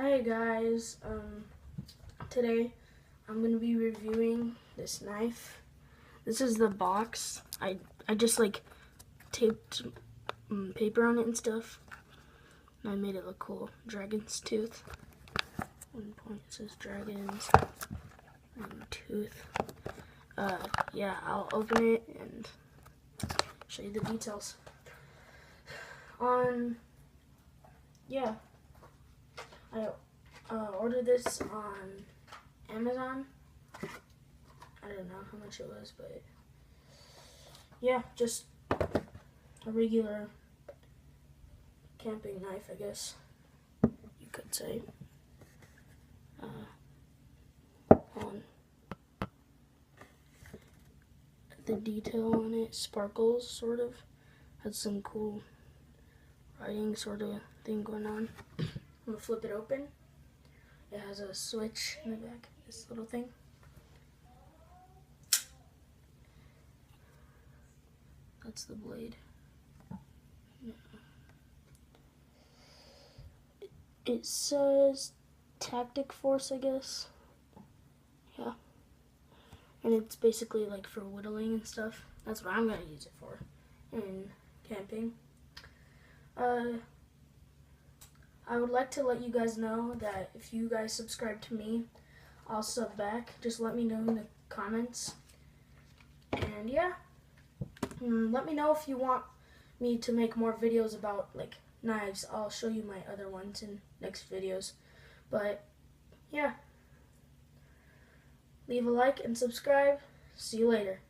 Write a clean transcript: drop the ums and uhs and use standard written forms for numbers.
Hi guys, today I'm going to be reviewing this knife. This is the box. I just like taped paper on it and stuff. And I made it look cool. Dragon's tooth. One point says dragons and tooth. Yeah, I'll open it and show you the details. I ordered this on Amazon. I don't know how much it was, but yeah, just a regular camping knife, I guess you could say. On the detail on it sparkles, sort of. Has some cool writing sort of thing going on. I'm gonna flip it open. It has a switch in the back, this little thing. That's the blade. It says Tactic Force, I guess. Yeah. And it's basically like for whittling and stuff. That's what I'm gonna use it for in camping. I would like to let you guys know that if you guys subscribe to me, I'll sub back. Just let me know in the comments. And yeah, let me know if you want me to make more videos about like knives. I'll show you my other ones in next videos. But yeah, leave a like and subscribe. See you later.